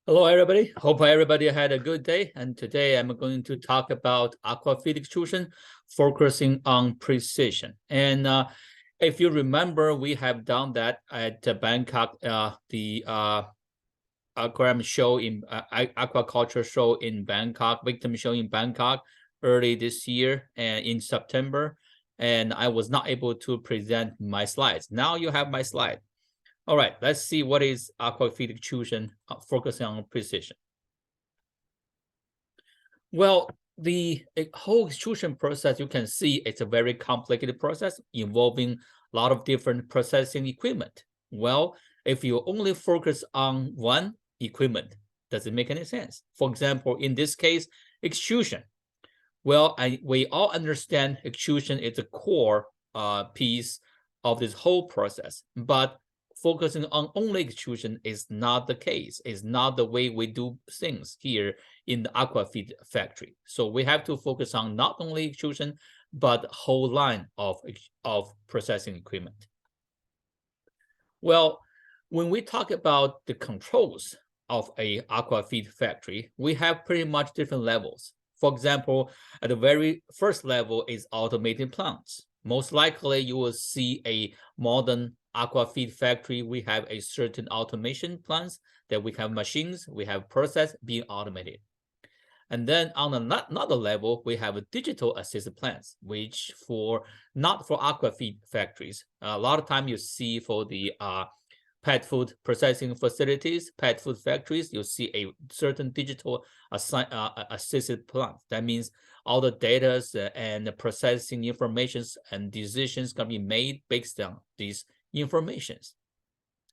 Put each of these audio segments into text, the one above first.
Hello, everybody. Hope everybody had a good day. And today I'm going to talk about Aquafeed extrusion, focusing on precision. And if you remember, we have done that at Bangkok, the aquarium show in aquaculture show in Bangkok, victim show in Bangkok early this year and in September. And I was not able to present my slides. Now you have my slide. All right, let's see what is Aquafeed extrusion, focusing on precision. Well, the whole extrusion process, you can see it's a very complicated process involving a lot of different processing equipment. Well, if you only focus on one equipment, does it make any sense? For example, in this case, extrusion. Well, we all understand extrusion is a core piece of this whole process, but focusing on only extrusion is not the case. It's not the way we do things here in the Aquafeed factory. So we have to focus on not only extrusion, but whole line of processing equipment. Well, when we talk about the controls of a Aquafeed factory, we have pretty much different levels. For example, at the very first level is automated plants. Most likely you will see a modern Aquafeed factory. We have a certain automation plants that we have machines, we have process being automated. And then on another level, we have a digital assisted plants, which not for Aquafeed factories. A lot of time you see for the pet food processing facilities, pet food factories, you'll see a certain digital assisted plant. That means all the data and the processing informations and decisions can be made based on these informations.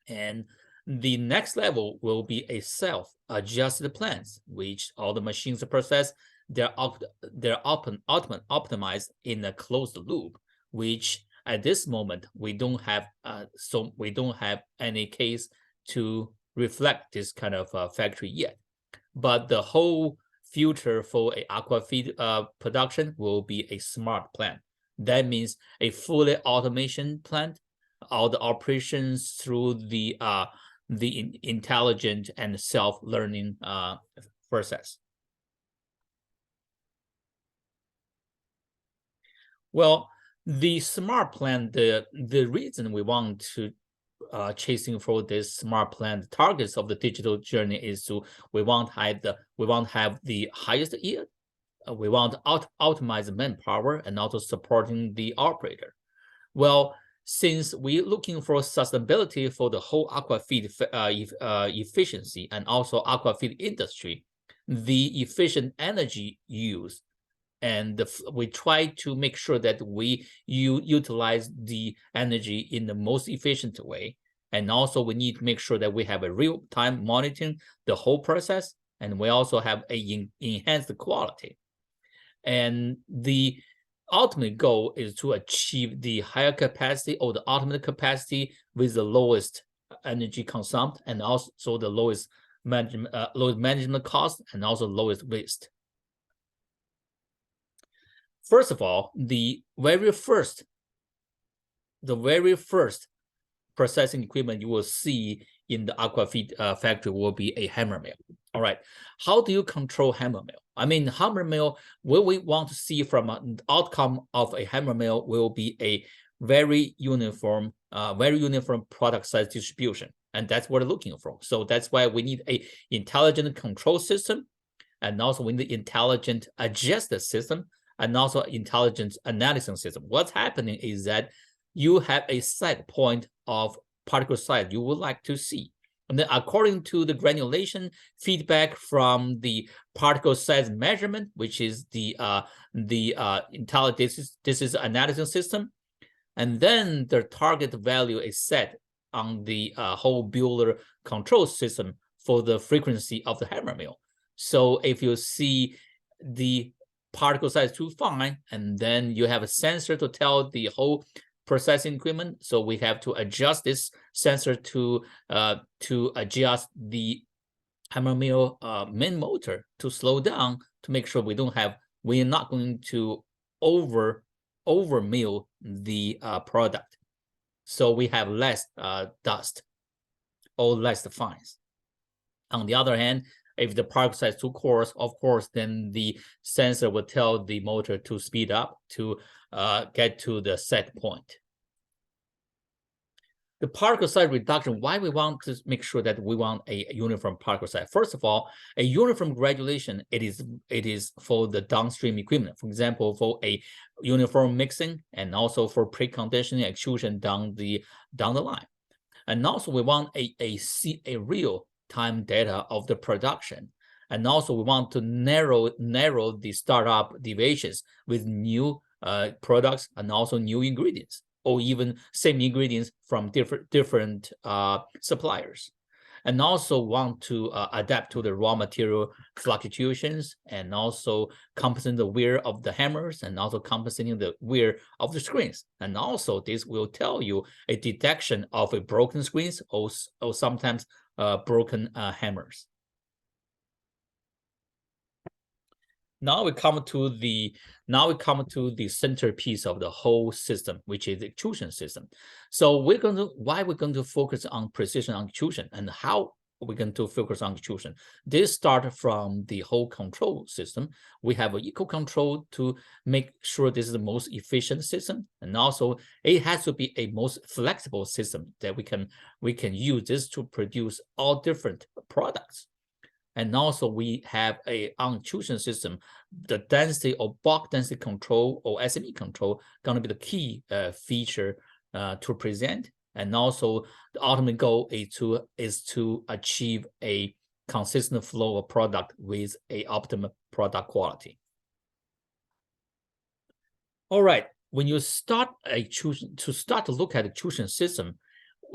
And the next level will be a self-adjusted plants, which all the machines process. They're optimized in a closed loop, which at this moment we don't have any case to reflect this kind of factory yet. But the whole future for a Aquafeed production will be a smart plant. That means a fully automation plant, all the operations through the intelligent and self-learning process. Well, the smart plant, the reason we want to chasing for this smart plant targets of the digital journey is we want to have the highest yield. We want to optimize manpower and also supporting the operator. Well, since we're looking for sustainability for the whole Aquafeed efficiency and also Aquafeed industry, the efficient energy use, and we try to make sure that we utilize the energy in the most efficient way. And also we need to make sure that we have a real-time monitoring the whole process, and we also have a enhanced quality. And the ultimate goal is to achieve the higher capacity or the ultimate capacity with the lowest energy consumption and also the lowest management cost and also lowest waste. First of all, the very first processing equipment you will see in the Aquafeed factory will be a hammer mill. All right, how do you control hammer mill? I mean, hammer mill, what we want to see from an outcome of a hammer mill will be a very uniform product size distribution, and that's what we're looking for. So that's why we need a intelligent control system, and also we need intelligent adjusted system, and also intelligent analysis system. What's happening is that you have a set point of particle size you would like to see. And then according to the granulation feedback from the particle size measurement, which is the intelligent, this is analysis system. And then the target value is set on the whole Bühler control system for the frequency of the hammer mill. So if you see the particle size too fine, and then you have a sensor to tell the whole processing equipment, so we have to adjust this sensor to adjust the hammer mill main motor to slow down to make sure we're not going to over mill the product, so we have less dust or less fines. On the other hand, if the particle size is too coarse, of course, then the sensor will tell the motor to speed up to get to the set point. The particle size reduction, why we want to make sure that we want a uniform particle size. First of all, a uniform granulation, it is for the downstream equipment. For example, for a uniform mixing and also for preconditioning extrusion down the line. And also we want a real time data of the production. And also we want to narrow the startup deviations with new products and also new ingredients, or even same ingredients from different suppliers. And also want to adapt to the raw material fluctuations, and also compensating the wear of the hammers, and also compensating the wear of the screens. And also this will tell you a detection of a broken screens or sometimes broken hammers. Now we come to the centerpiece of the whole system, which is the extrusion system. So why we're going to focus on precision extrusion, and how we're going to focus on extrusion. This starts from the whole control system. We have an eco control to make sure this is the most efficient system, and also it has to be a most flexible system that we can use this to produce all different products. And also we have a extrusion system, the density or bulk density control or SME control going to be the key feature to present. And also the ultimate goal is to achieve a consistent flow of product with a optimal product quality. All right, when you start to look at extrusion system,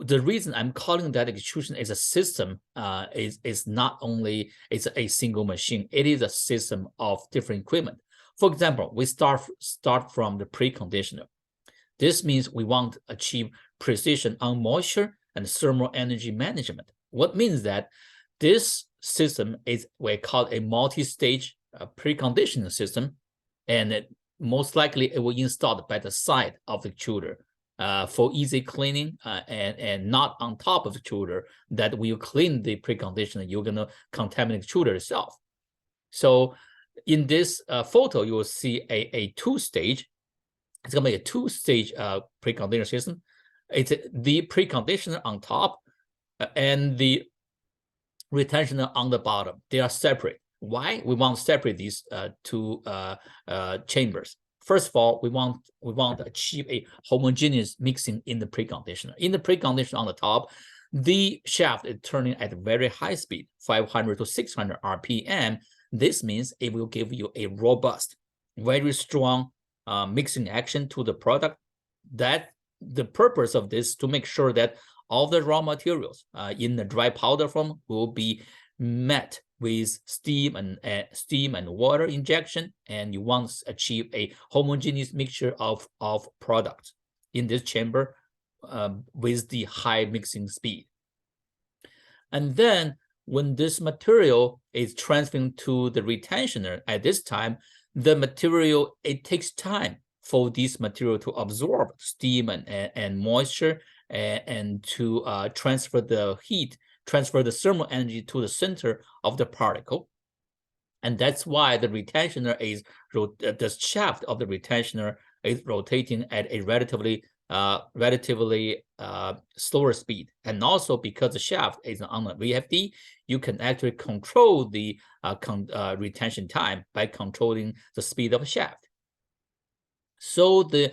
the reason I'm calling that extrusion as a system is not only it's a single machine, it is a system of different equipment. For example, we start from the preconditioner. This means we want to achieve precision on moisture and thermal energy management. What means that this system is we call a multi-stage preconditioning system, and most likely it will be installed by the side of the extruder. For easy cleaning and not on top of the extruder, that when you clean the preconditioner, you're going to contaminate the extruder itself. So in this photo, you will see a two-stage. It's going to be a two-stage preconditioner system. It's the preconditioner on top and the retentioner on the bottom. They are separate. Why? We want to separate these two chambers. First of all, we want to achieve a homogeneous mixing in the preconditioner. In the preconditioner on the top, the shaft is turning at a very high speed, 500 to 600 RPM. This means it will give you a robust, very strong mixing action to the product. That the purpose of this to make sure that all the raw materials in the dry powder form will be met with steam and water injection, and you want to achieve a homogeneous mixture of products in this chamber with the high mixing speed. And then when this material is transferring to the retentioner, at this time, the material, it takes time for this material to absorb steam and moisture and to transfer the heat, transfer the thermal energy to the center of the particle. And that's why the retentioner is, the shaft of the retentioner is rotating at a relatively slower speed. And also because the shaft is on a VFD, you can actually control the retention time by controlling the speed of the shaft. So the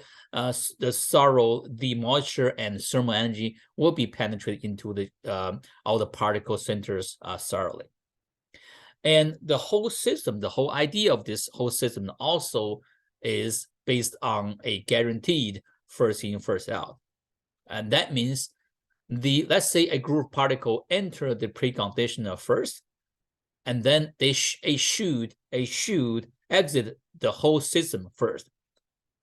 moisture and thermal energy will be penetrated into the all the particle centers thoroughly. And the whole system, the whole idea of this whole system also is based on a guaranteed first in, first out. And that means let's say a group particle enter the preconditioner first, and then they should exit the whole system first.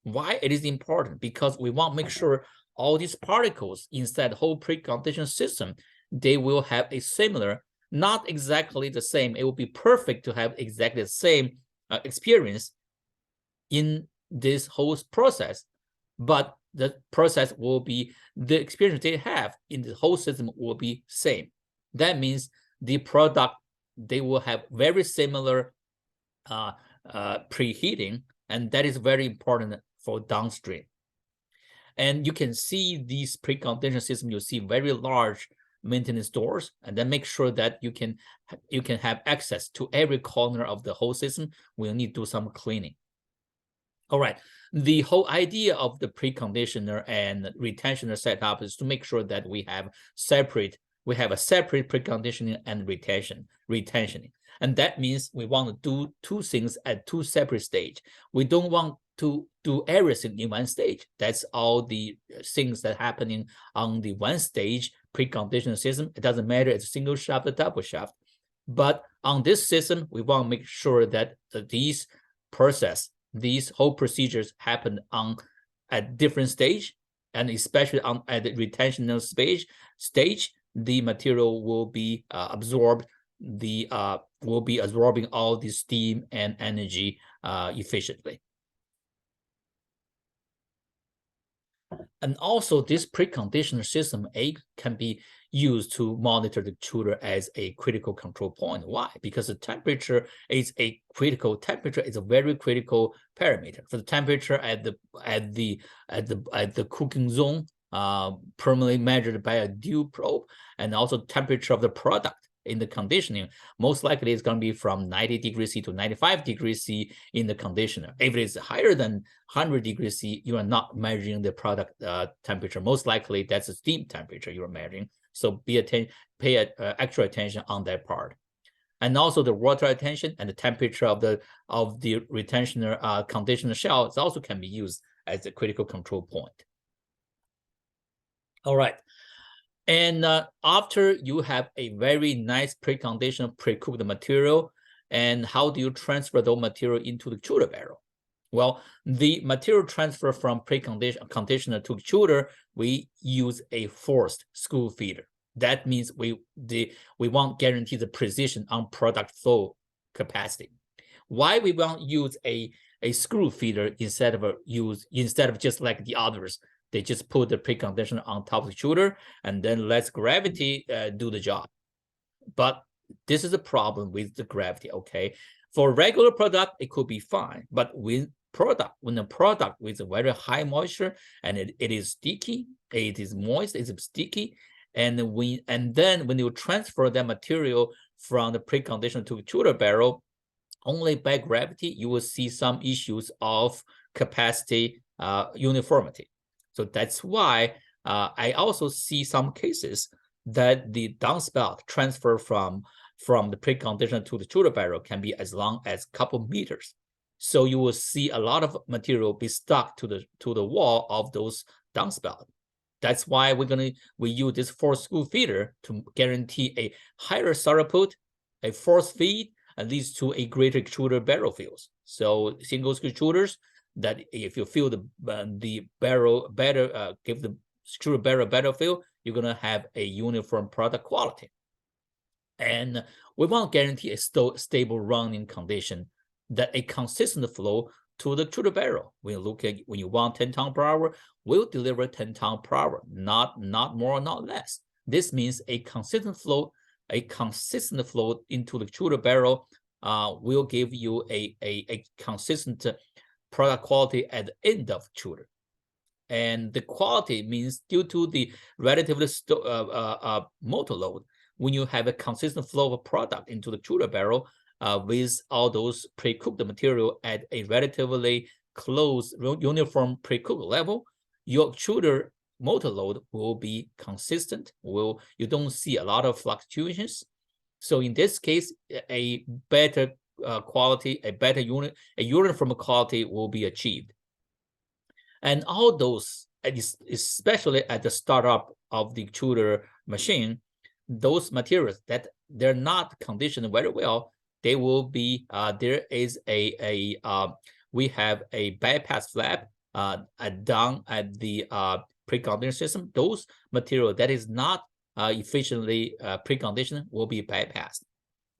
Why it is important? Because we want to make sure all these particles inside the whole preconditioning system, they will have a similar, not exactly the same. It will be perfect to have exactly the same experience in this whole process, but the process will be, the experience they have in the whole system will be same. That means the product, they will have very similar preheating, and that is very important for downstream. And you can see these precondition system, you see very large maintenance doors, and then make sure that you can have access to every corner of the whole system. We'll need to do some cleaning. All right, the whole idea of the preconditioner and retentioner setup is to make sure that we have a separate preconditioning and retentioning. And that means we want to do two things at two separate stages. We don't want to do everything in one stage. That's all the things that happening on the one stage preconditioning system. It doesn't matter it's a single shaft or double shaft. But on this system, we want to make sure that these whole procedures happen at different stage, and especially at the retentional stage, the material will be absorbed. Will be absorbing all the steam and energy efficiently. And also, this preconditioner system can be used to monitor the extruder as a critical control point. Why? Because the temperature is a very critical parameter. For the temperature at the cooking zone, permanently measured by a dual probe, and also temperature of the product in the conditioning, most likely it's going to be from 90 degrees C to 95 degrees C in the conditioner. If it is higher than 100 degrees C, you are not measuring the product temperature. Most likely that's the steam temperature you are measuring. So pay extra attention on that part. And also the water retention and the temperature of the retentioner conditioner shell also can be used as a critical control point. All right. And after you have a very nice preconditioned, pre-cooked material, and how do you transfer those material into the extruder barrel? Well, the material transfer from conditioner to extruder, we use a forced screw feeder. That means we want to guarantee the precision on product flow capacity. Why we want to use a screw feeder instead of just like the others? They just put the preconditioner on top of the extruder and then let gravity do the job. But this is a problem with the gravity, okay? For regular product, it could be fine. But when a product with a very high moisture and it is sticky, it is moist, it's sticky, and then when you transfer that material from the preconditioner to extruder barrel, only by gravity, you will see some issues of capacity uniformity. So that's why I also see some cases that the downspout transfer from the preconditioner to the extruder barrel can be as long as a couple meters. So you will see a lot of material be stuck to the wall of those downspout. That's why we use this forced screw feeder to guarantee a higher throughput, a force feed, and leads to a greater extruder barrel fills. So single screw extruders, that if you fill the barrel better, give the extruder barrel better fill, you're gonna have a uniform product quality. And we want to guarantee a stable running condition, that a consistent flow to the extruder barrel. When you want 10 tons per hour, we'll deliver 10 tons per hour, not more, not less. This means a consistent flow into the extruder barrel will give you a consistent product quality at the end of extruder. And the quality means due to the relatively motor load, when you have a consistent flow of a product into the extruder barrel with all those pre-cooked material at a relatively close, uniform pre-cooked level, your extruder motor load will be consistent. You don't see a lot of fluctuations. So in this case, a better quality, a uniform quality will be achieved. And all those, especially at the startup of the extruder machine, those materials that they're not conditioned very well, they will be we have a bypass flap down at the preconditioning system. Those material that is not efficiently preconditioned will be bypassed.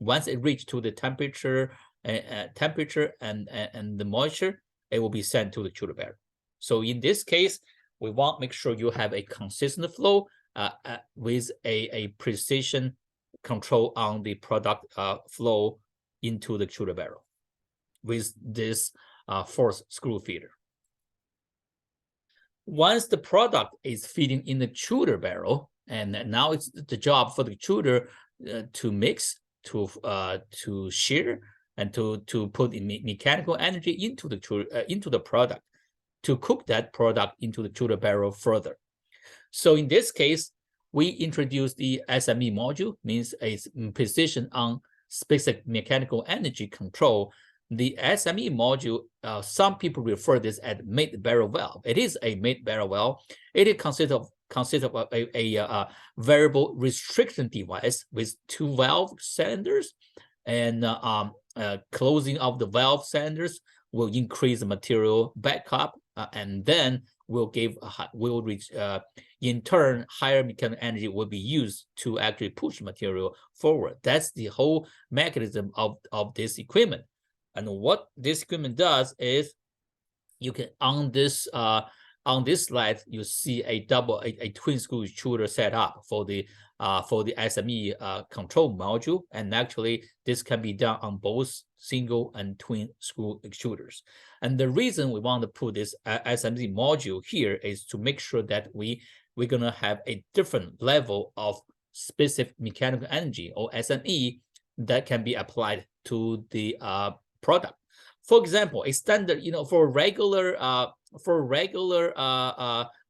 Once it reaches to the temperature and the moisture, it will be sent to the extruder barrel. So in this case, we want to make sure you have a consistent flow with a precision control on the product flow into the extruder barrel with this force screw feeder. Once the product is feeding in the extruder barrel, and now it's the job for the extruder to mix, to shear, and to put in mechanical energy into the product, to cook that product into the extruder barrel further. So in this case, we introduced the SME module, means a precision on specific mechanical energy control. The SME module, some people refer this as mid-barrel valve. It is a mid-barrel valve. It consists of a variable restriction device with 2 valve cylinders, and closing of the valve cylinders will increase the material backup, and then in turn, higher mechanical energy will be used to actually push material forward. That's the whole mechanism of this equipment. And what this equipment does is, you can on this slide, you see a twin screw extruder set up for the SME control module, and actually this can be done on both single and twin screw extruders. And the reason we want to put this SME module here is to make sure that we're gonna have a different level of specific mechanical energy, or SME, that can be applied to the product. For example, a standard, for regular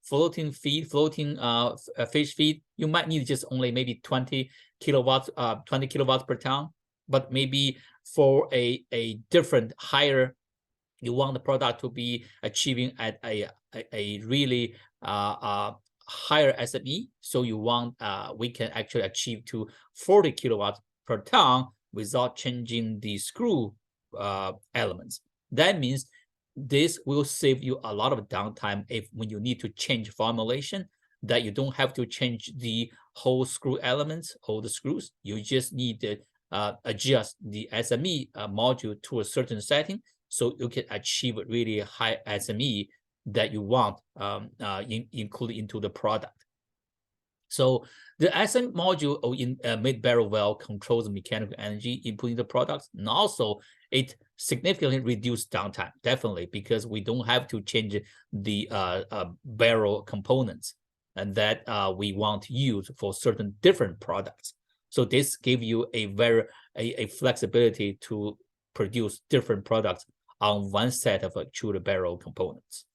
floating fish feed, you might need just only maybe 20 kilowatts per ton. But maybe for a different higher, you want the product to be achieving at a really higher SME. So you want we can actually achieve to 40 kilowatts per ton without changing the screw elements. That means this will save you a lot of downtime when you need to change formulation, that you don't have to change the whole screw elements or the screws. You just need to adjust the SME module to a certain setting, so you can achieve a really high SME that you want included into the product. So the SME module in mid-barrel valve controls mechanical energy input in the products, and also it significantly reduced downtime, definitely, because we don't have to change the barrel components, and that we want to use for certain different products. So this gives you a flexibility to produce different products on one set of extruder barrel components.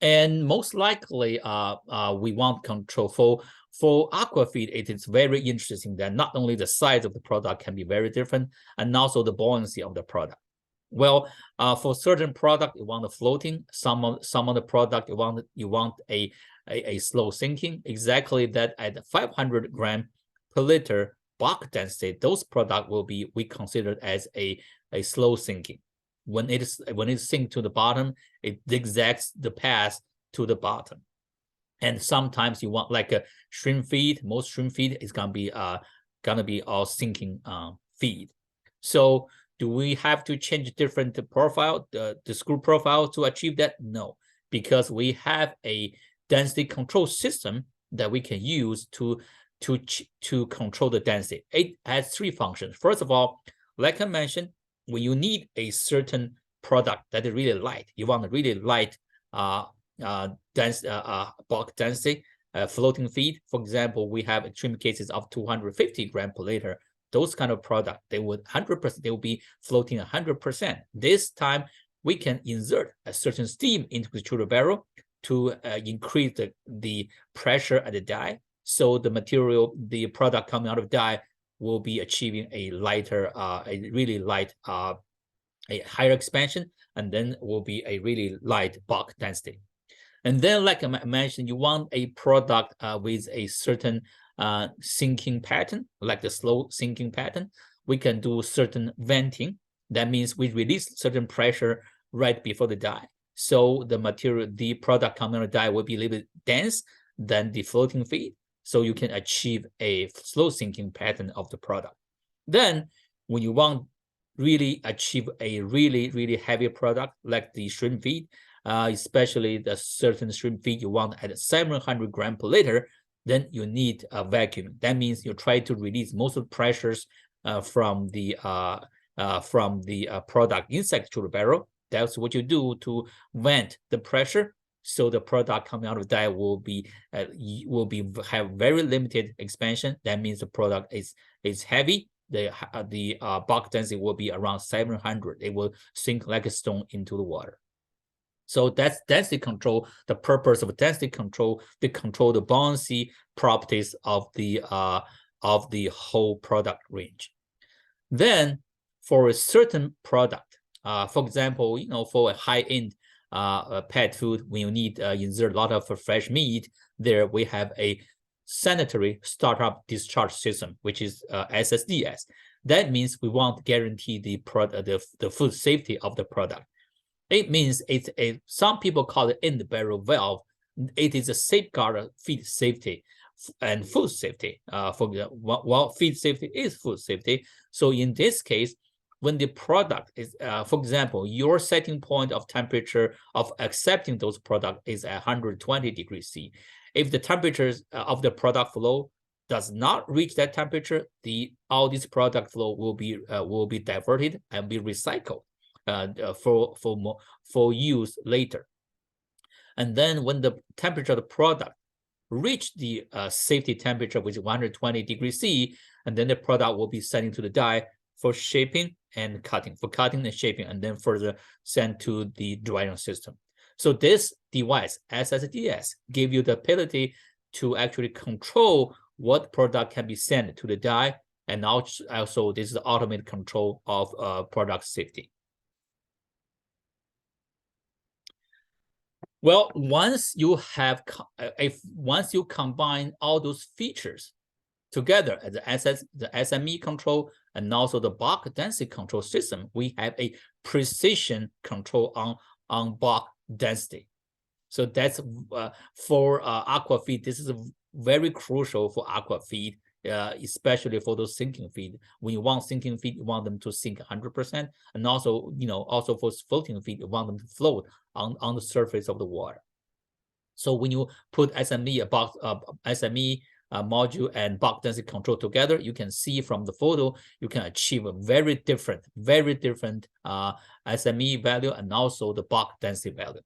And most likely, we want control for Aquafeed. It is very interesting that not only the size of the product can be very different, and also the buoyancy of the product. Well, for certain product, you want the floating. Some of the product you want a slow sinking. Exactly that at 500 gram per liter bulk density, those product will be considered as a slow sinking. When it sinks to the bottom, it zigzags the path to the bottom. And sometimes you want like a shrimp feed. Most shrimp feed is gonna be all sinking feed. So do we have to change different profile, the screw profile, to achieve that? No, because we have a density control system that we can use to control the density. It has 3 functions. First of all, like I mentioned, when you need a certain product that is really light, you want a really light bulk density floating feed. For example, we have extreme cases of 250 grams per liter. Those kind of product, they would 100%, they will be floating 100%. This time we can insert a certain steam into the extruder barrel to increase the pressure at the die. So the material, the product coming out of die will be achieving a lighter, a really light, a higher expansion, and then will be a really light bulk density. And then, like I mentioned, you want a product with a certain sinking pattern, like the slow sinking pattern. We can do certain venting. That means we release certain pressure right before the die. So the material, the product coming out of the die will be a little bit dense than the floating feed. So you can achieve a slow sinking pattern of the product. Then when you want really achieve a really heavy product like the shrimp feed, especially the certain shrimp feed you want at 700 grams per liter, then you need a vacuum. That means you try to release most of the pressures from the product inside the extruder barrel. That's what you do to vent the pressure, so the product coming out of the die will have very limited expansion. That means the product is heavy. The bulk density will be around 700. It will sink like a stone into the water. So that's density control. The purpose of density control, to control the buoyancy properties of the whole product range. Then for a certain product, for example, for a high-end pet food, when you need insert a lot of fresh meat, there we have a sanitary startup discharge system, which is SSDS. That means we want to guarantee the food safety of the product. It means some people call it in the barrel valve. It is a safeguard of feed safety and food safety. Feed safety is food safety. So in this case, when the product is, for example, your setting point of temperature of accepting those products is at 120 degrees C. If the temperatures of the product flow does not reach that temperature, all this product flow will be diverted and be recycled for use later. And then when the temperature of the product reach the safety temperature, which is 120 degrees C, and then the product will be sent into the die for shaping and cutting, and shaping, and then further sent to the drying system. So this device, SSDS, give you the ability to actually control what product can be sent to the die, and also this is the automated control of product safety. Well, once you combine all those features together as the SME control and also the bulk density control system, we have a precision control on bulk density. So that's for Aquafeed. This is very crucial for Aquafeed, especially for those sinking feed. When you want sinking feed, you want them to sink 100%, and also also for floating feed, you want them to float on the surface of the water. So when you put SME module and bulk density control together, you can see from the photo, you can achieve a very different SME value and also the bulk density value.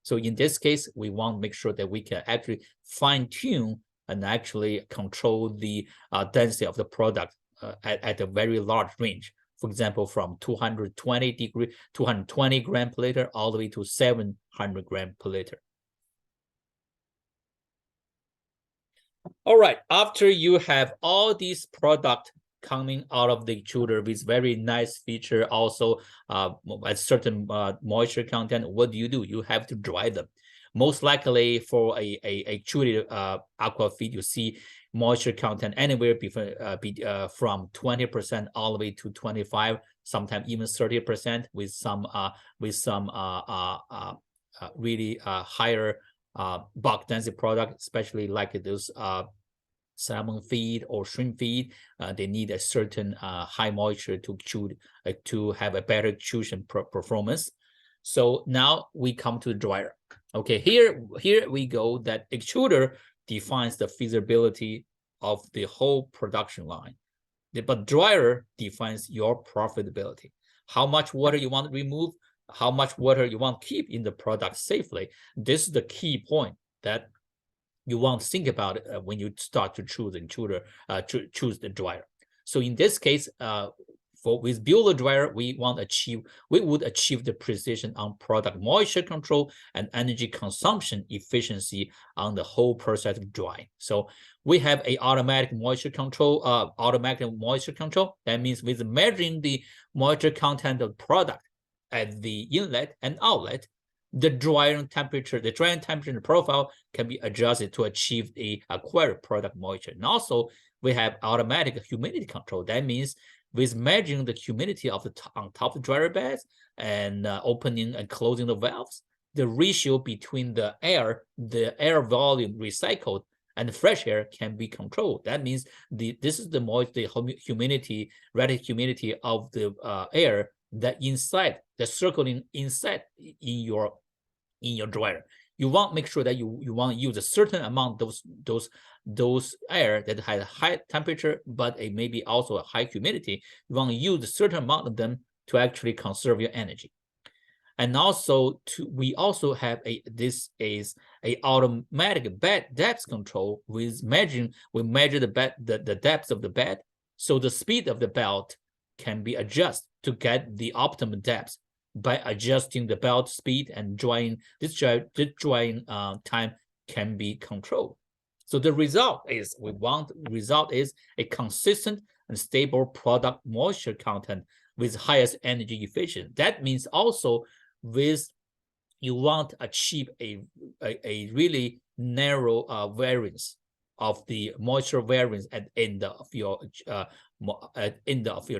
So in this case, we want to make sure that we can actually fine tune and actually control the density of the product at a very large range. For example, from 220 gram per liter all the way to 700 gram per liter. All right, after you have all these products coming out of the extruder with very nice feature, also a certain moisture content, what do? You have to dry them. Most likely for a extruded Aquafeed, you see moisture content anywhere from 20% all the way to 25%, sometimes even 30%, with some really higher bulk density product, especially like those salmon feed or shrimp feed. They need a certain high moisture to extrude, to have a better extrusion performance. So now we come to the dryer. Okay, here we go. That extruder defines the feasibility of the whole production line, but dryer defines your profitability. How much water you want to remove, how much water you want to keep in the product safely. This is the key point that you want to think about when you start to choose the extruder, choose the dryer. So in this case, with Bühler dryer, we would achieve the precision on product moisture control and energy consumption efficiency on the whole process of drying. So we have a automatic moisture control. That means with measuring the moisture content of product at the inlet and outlet, the drying temperature and profile can be adjusted to achieve the acquired product moisture. And also, we have automatic humidity control. That means with measuring the humidity of on top of the dryer beds and opening and closing the valves, the ratio between the air volume recycled and the fresh air can be controlled. That means this is the humidity, relative humidity of the air that circling inside in your dryer. You want to make sure that you want to use a certain amount of those air that has a high temperature, but it may be also a high humidity. You want to use a certain amount of them to actually conserve your energy. And also, we also have this is a automatic bed depth control with measuring. We measure the depth of the bed, so the speed of the belt can be adjusted to get the optimum depth by adjusting the belt speed, and this drying time can be controlled. So the result is a consistent and stable product moisture content with highest energy efficiency. That means also you want to achieve a really narrow variance of the moisture variance at end of your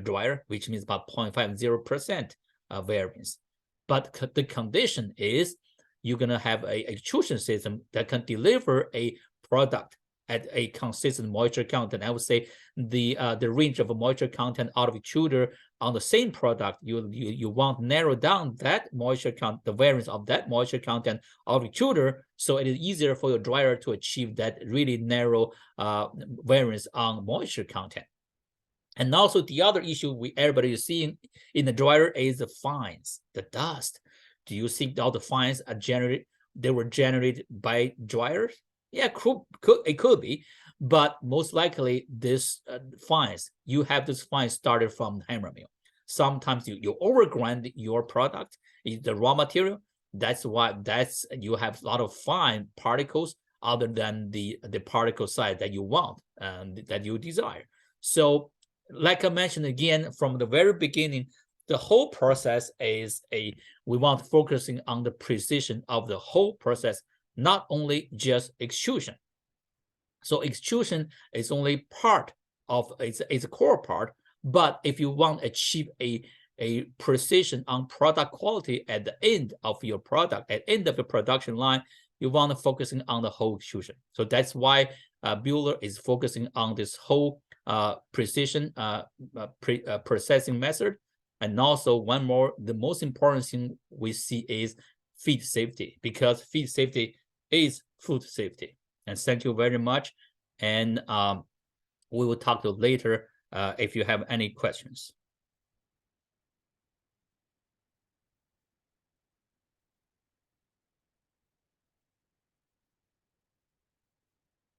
dryer, which means about 0.50% variance. But the condition is you're gonna have a extrusion system that can deliver a product at a consistent moisture content. I would say the range of moisture content out of extruder on the same product, you want to narrow down that moisture count, the variance of that moisture content out of extruder, so it is easier for your dryer to achieve that really narrow variance on moisture content. And also the other issue everybody is seeing in the dryer is the fines, the dust. Do you think all the fines are generated by dryers? Yeah, it could be, but most likely this fines, you have this fines started from the hammer mill. Sometimes you overgrind your product, the raw material. That's why you have a lot of fine particles other than the particle size that you want and that you desire. So like I mentioned again, from the very beginning, the whole process is we want focusing on the precision of the whole process, not only just extrusion. So extrusion is only part of it's a core part, but if you want to achieve a precision on product quality at the end of your product, at the end of the production line, you want to focusing on the whole extrusion. So that's why Bühler is focusing on this whole precision processing method. And also one more, the most important thing we see is feed safety, because feed safety is food safety. And thank you very much. And we will talk to you later if you have any questions.